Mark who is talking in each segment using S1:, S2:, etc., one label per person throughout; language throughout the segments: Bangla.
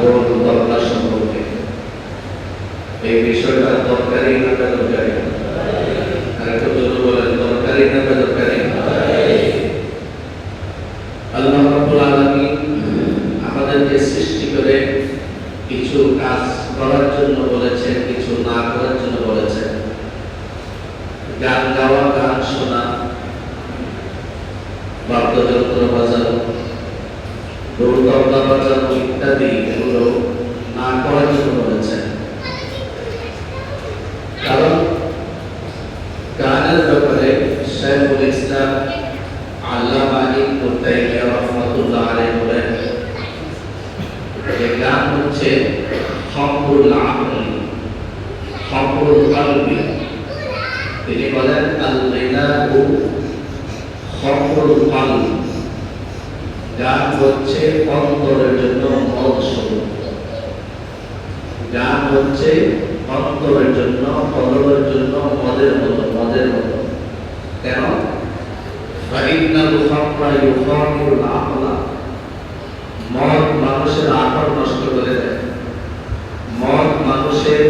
S1: গোল তবলা সম্পর্কে। এই বিষয়টা দরকারি না বেদরকারি? আরেকটু জোরে বলেন, দরকারি না বেদরকারি? আল্লাহ রাব্বুল আলামিন আমাদেরকে সৃষ্টি করে কিছু কাজ করার জন্য বলেছেন, কিছু না করার জন্য বলেছেন। গান গাওয়া, গান শোনা, বাদ্যযন্ত্র বাজানো, ঢোল তবলা বাজানো ইত্যাদি এগুলো না করার জন্য বলেছেন। কারণ গানের ব্যাপারে শাইখুল ইসলাম আল্লামা ইবনে তাইমিয়া রাহমাতুল্লাহ আলাইহি বলেন যে গান হচ্ছে খামরুল আকল, খামরুল কলবি। তিনি বলেন আল গিনাউ খামরুল কলব, গান হচ্ছে অন্তরের জন্য মদ স্বরূপ। গান হচ্ছে অন্তরের জন্য, কলবের জন্য মদের মতো, মদের মতো। কেন? ফাইন্নাল খামরা ইউখামিরুল আকলা, মদ মানুষের আকল নষ্ট করে দেয়। মদ মানুষের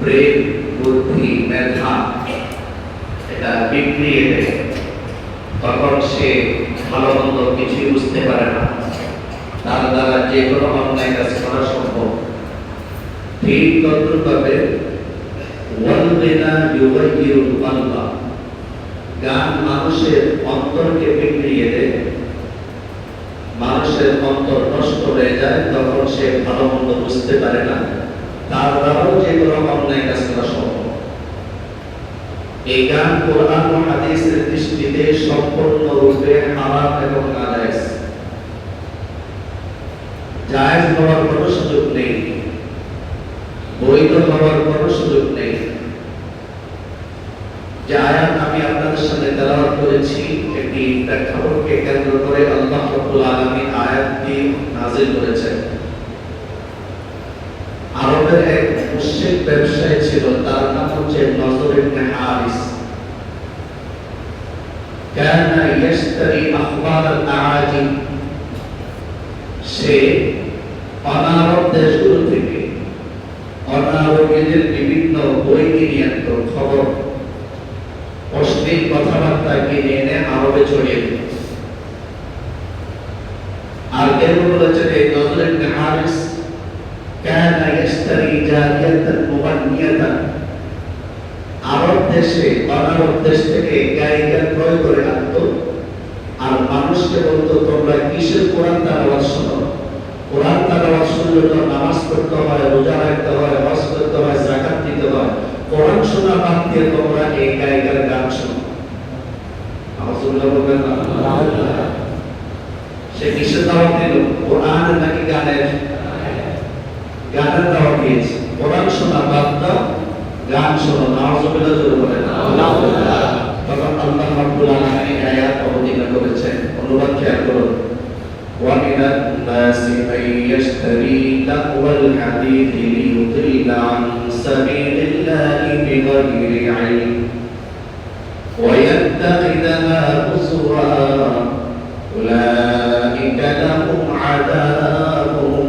S1: ব্রেন, বুদ্ধি, মেধা এটা বিগড়িয়ে দেয়। তখন সে ভালো মন্দ কিছুই বুঝতে পারে না, তার দ্বারা যে কোনো অন্যায় কাজ করা সম্ভব। ঠিক তদ্রূপভাবে ওয়াল গিনা ইউগাইয়িরুল কলবা, গান মানুষের অন্তরকে বিগড়িয়ে দেয়, মানুষের অন্তর নষ্ট হয়ে যায়, তখন সে ভালো মন্দ বুঝতে পারে না, তার দ্বারাও যে কোনো অন্যায় কাজ করা সম্ভব। এই গান কোরআন ও হাদিসের দৃষ্টিতে সম্পূর্ণরূপে হারাম এবং নাজায়েজ। জায়েজ হওয়ার কোনো সুযোগ নেই, বৈধ হওয়ার কোনো সুযোগ নেই। যে আয়াত আমি আপনাদের সামনে তেলাওয়াত করেছি, একটি প্রেক্ষাপটকে কেন্দ্র করে আল্লাহ রাব্বুল আলামিন আয়াতটি নাযিল করেছেন। আরবের এক মুশরিক ব্যবসায়ী ছিল, তার নাম হচ্ছে নজর ইবনে হারিস। কানা ইশতারি আখবার আল-আআজিম, সে অনারব দেশগুলো থেকে অনারবীদের বিভিন্ন বই কিনে আনত, খবর, অশ্লীল কথাবার্তা কিনে এনে আরবে ছড়িয়ে দিত। আর এর বলেছে এই নজর ইবনে হারিস কানা ইশতারি জারিয়াতান মুগান্নিয়াতান, আরব দেশে অনারব দেশ থেকে গায়িকা ক্রয় করে আনতো, আর মানুষকে বলতো তোমরা কিসের কোরআন তেলাওয়াত শোনো? কোরআন তেলাওয়াত শুনলে তো নামাজ পড়তে হয়, রোজা রাখতে হয়, হজ করতে হয়, যাকাত দিতে হয়। কোরআন শোনা বাদ দিয়ে তোমরা এই গায়িকার গান শোনো। আল্লাহ বলবেন না, সে কিসের দাওয়াত দিল? কোরআন নাকি গানের? গানের দাওয়াত দিয়েছে। কোরআন শোনা বাদ দাও, গান শোনো। নাউযুবিল্লাহ জোরে বলেন আল্লাহুল্লাহ। তখন আল্লাহ রাব্বুল আলামিন আয়াত অবতীর্ণ করেছেন, অনুবাদ খেয়াল করুন। ওয়া মিনান নাসি মান ইয়াশতারি লাহওয়াল হাদীথি লিয়ুদিল্লা আন সাবিলিল্লাহি বিগাইরি ইলম ওয়া ইয়াত্তাখিযাহা হুজওয়া উলাইকা লাহুম আযাবুম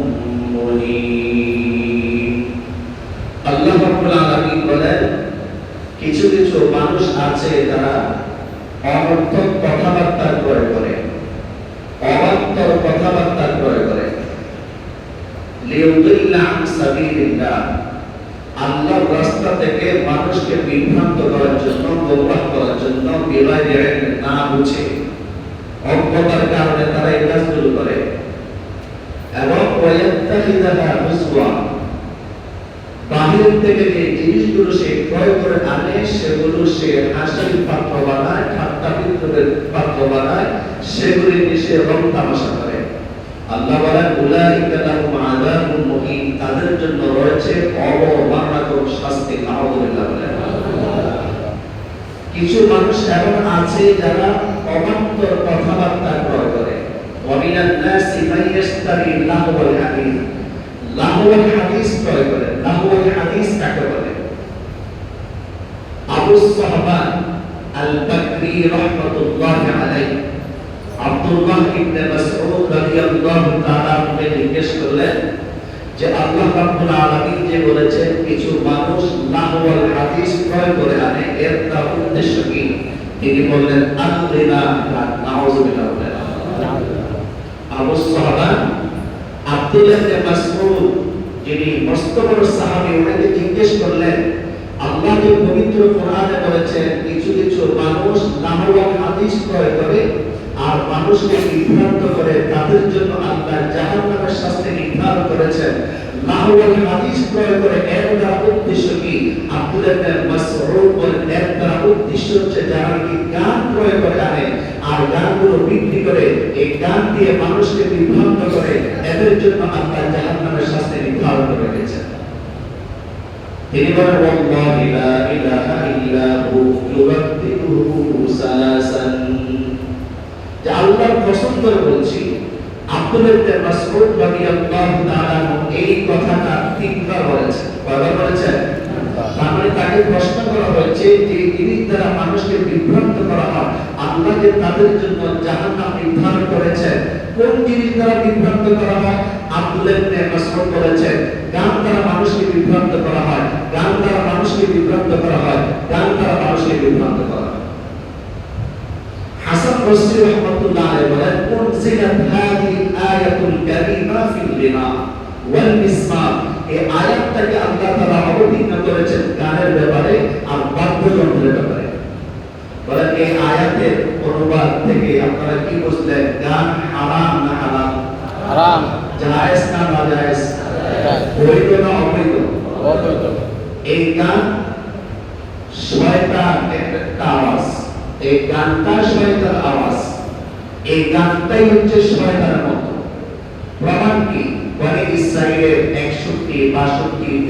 S1: মুহিন। আল্লাহ রাব্বুল আলামিন বলেন, কিছু কিছু মানুষ আছে যারা অনর্থক কথাবার্তা ক্রয় করে, অবান্তর কথাবার্তা ক্রয় করে। লিয়ুদিল্লা আন সাবিলিল্লাহ, আল্লাহর রাস্তা থেকে মানুষকে বিভ্রান্ত করার জন্য, গোমরাহ করার জন্য, বিগাইরি ইলম, না বুঝে অজ্ঞতার কারণে তারা এই কাজগুলো করে। এবং ওয়া ইয়াত্তাখিযাহা হুজওয়া, বাহির থেকে যে জিনিসগুলো সে ক্রয় করে আনে সেগুলো সে হাসির পাত্র বানায়, ঠাট্টা বিদ্রুপের পাত্র বানায়, সেগুলি নিয়ে সে রং তামাশা করে। আল্লাহ বলেন উলাইকা লাহুম আযাবুম মুহিন, তাদের জন্য রয়েছে অবমাননাকর শাস্তি। নাউযুবিল্লাহ বলেন। কিছু মানুষ এমন আছে যারা অবান্তর কথাবার্তা ক্রয় করে। ওয়া মিনান নাসি মান ইয়াশতারি লাহওয়াল হাদীস, লাহওয়াল হাদিস ক্রয় করে। লাহওয়াল হাদিস কাকে বলে? আবু সাহবান আল-বাকরি রাহমাতুল্লাহি আলাইহি আব্দুল্লাহ ইবনে মাসউদ রাদিয়াল্লাহু তাআলা কে জিজ্ঞেস করলেন যে আল্লাহ রাব্বুল আলামিন যে বলেছেন কিছু মানুষ লাহওয়াল হাদিস ক্রয় করে আনে, এর তার উদ্দেশ্য কি? তিনি বললেন আল্লিনা নাউযুবিল্লাহ। আবু সাহাবা আব্দুল্লাহ ইবনে মাসউদ যিনি মস্ত বড় সাহাবী, ওনাকে জিজ্ঞেস করলেন আল্লাহ যে পবিত্র কোরআনে বলেছেন কিছু কিছু মানুষ লাহওয়াল হাদিস ক্রয় করে আর মানুষকে বিভ্রান্ত করে, তাদের জন্য আল্লাহ জাহান্নামের শাস্তি নির্ধারণ করেছেন। লাহওয়াল হাদিস ক্রয় করে এর দ্বারা উদ্দেশ্য কি? আব্দুল্লাহ ইবনে মাসউদ বলেন এর দ্বারা উদ্দেশ্য হচ্ছে যারা কি গান ক্রয় করে আনে আর গানগুলো বিক্রি করে, এই গান দিয়ে মানুষকে বিভ্রান্ত করে, এদের জন্য আল্লাহ জাহান্নামের শাস্তি নির্ধারণ করে রেখেছেন। তিনি বলেন ওয়াল্লাহি লা ইলাহা ইল্লা হু ইউরাদ্দিদুহু সালাসান, যে আল্লাহর কসম করে বলছি আব্দুল্লাহ ইবনে মাসউদ রাদিয়াল্লাহু তাআলা এই কথাটা তিনবার বলেছেন। কয়বার বলেছেন? তার মানে তাকে প্রশ্ন করা হয়েছে যে জিনিস দ্বারা মানুষকে বিভ্রান্ত করা হয়, আল্লাহ যে তাদের জন্য জাহান্নাম নির্ধারণ করেছেন, কোন জিনিস দ্বারা বিভ্রান্ত করা হয়? আব্দুল্লাহ ইবনে মাসউদ বলেছেন গান দ্বারা মানুষকে বিভ্রান্ত করা হয়, গান দ্বারা মানুষকে বিভ্রান্ত করা হয়, গান দ্বারা মানুষকে বিভ্রান্ত করা হয়। হাসান বসরি রাহমাতুল্লাহ আলাইহি বলেন উনজিলাত হাদিহি আয়াতুল কারীমা ফিল গিনা ওয়াল মিসমার, এই আয়াতটাকে আল্লাহ তাআলা অবতীর্ণ করেছেন গানের ব্যাপারে আর বাদ্যযন্ত্রের ব্যাপারে। বলেন এই আয়াতের অনুবাদ থেকে আপনারা কি বুঝলেন? গান হারাম না হালাল?
S2: হারাম।
S1: জায়েজ না নাজায়েজ? বৈধ না অবৈধ?
S2: অবৈধ।
S1: এই গান শয়তানের একটা আওয়াজ, এই গানটা শয়তানের আওয়াজ, এই গানটাই হচ্ছে শয়তানের মতো। প্রমাণ কি? বনি ইসরাইলের 61-62